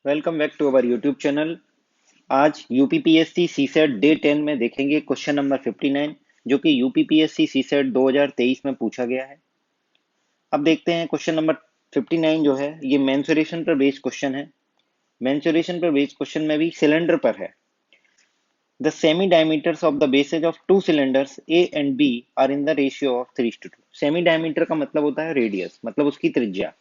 Welcome back to our YouTube channel. आज UPPSC CSAT day 10 में देखेंगे क्वेश्चन नंबर 59 जो कि यूपीपीएससी सीसेट 2023 में पूछा गया है। अब देखते हैं क्वेश्चन नंबर 59 जो है ये मेंसुरेशन पर बेस्ड क्वेश्चन है। मेंसुरेशन पर बेस्ड क्वेश्चन में भी सिलेंडर पर है। The semi diameters of the bases of two cylinders A and B are in the ratio of 3:2। Semi diameter का मतलब होता है रेडियस, मतलब उसकी त्रिज्या।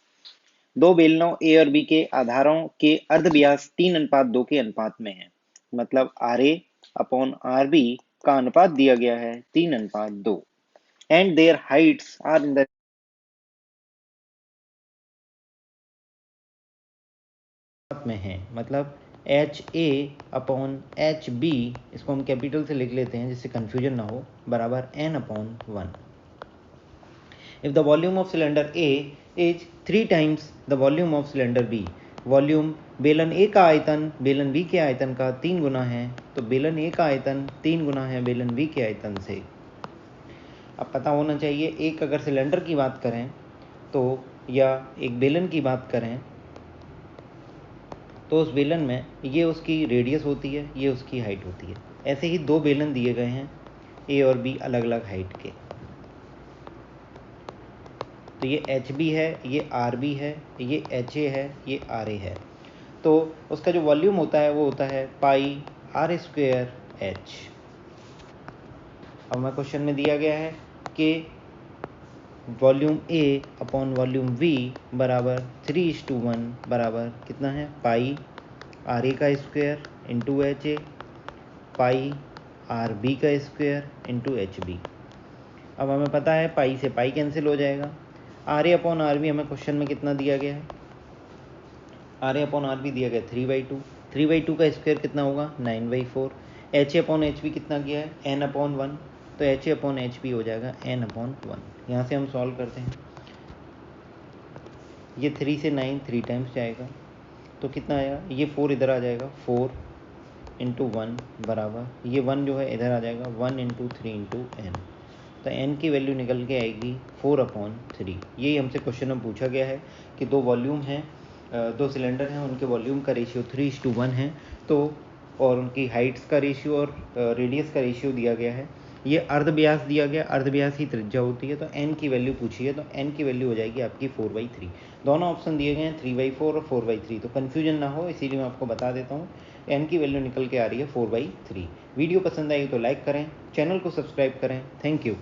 दो बेलनों ए और बी के आधारों के अर्धव्यास 3:2 के अनुपात में है। मतलब R A upon R B का अनुपात दिया गया है 3:2 and their heights are in the में है। मतलब H A upon H B, इसको हम कैपिटल से लिख लेते हैं जिससे कंफ्यूजन ना हो, बराबर n upon 1। If the volume of cylinder A is 3 times the volume of cylinder B, volume बेलन ए का आयतन बेलन बी के आयतन का 3 गुना है, तो बेलन ए का आयतन 3 गुना है बेलन बी के आयतन से। अब पता होना चाहिए, एक अगर सिलेंडर की बात करें तो या एक बेलन की बात करें तो उस बेलन में ये उसकी रेडियस होती है, ये उसकी हाइट होती है। ऐसे ही दो बेलन दिए गए हैं ए और बी अलग अलग हाइट के, तो ये एच बी है, ये आर बी है, ये एच ए है, ये आर ए है। तो उसका जो वॉल्यूम होता है वो होता है पाई आर स्क्वेयर एच। अब हमें क्वेश्चन में दिया गया है कि volume A upon volume B बराबर 3:1 बराबर कितना है, पाई आर ए का square into H A, pi R B का स्क्वेयर इंटू एच बी। अब हमें पता है पाई से पाई कैंसिल हो जाएगा। R A upon R B हमें क्वेश्चन में कितना दिया गया है, R A upon R B दिया गया 3/2। 3/2 का स्क्वायर कितना होगा 9/4। H A upon H B कितना किया है एन अपॉन 1, तो H A upon H B हो जाएगा एन अपॉन 1। यहाँ से हम सॉल्व करते हैं, ये 3 से 9 3 टाइम्स जाएगा तो कितना आएगा, ये 4 इधर आ जाएगा, 4 इंटू 1 बराबर ये 1 जो है इधर आ जाएगा 1 इंटू 3 इंटू एन, तो n की वैल्यू निकल के आएगी 4/3। यही हमसे क्वेश्चन में पूछा गया है कि दो वॉल्यूम हैं, दो सिलेंडर हैं, उनके वॉल्यूम का रेशियो 3:1 है, तो और उनकी हाइट्स का रेशियो और रेडियस का रेशियो दिया गया है। ये अर्धव्यास दिया गया, अर्धव्यास ही त्रिज्या होती है, तो n की वैल्यू पूछी है, तो n की वैल्यू हो जाएगी आपकी 4/3। दोनों ऑप्शन दिए गए हैं 3/4 और 4/3, तो कन्फ्यूजन ना हो इसीलिए मैं आपको बता देता हूँ। n की वैल्यू निकल के आ रही है 4/3। वीडियो पसंद आई तो लाइक करें, चैनल को सब्सक्राइब करें। Thank you.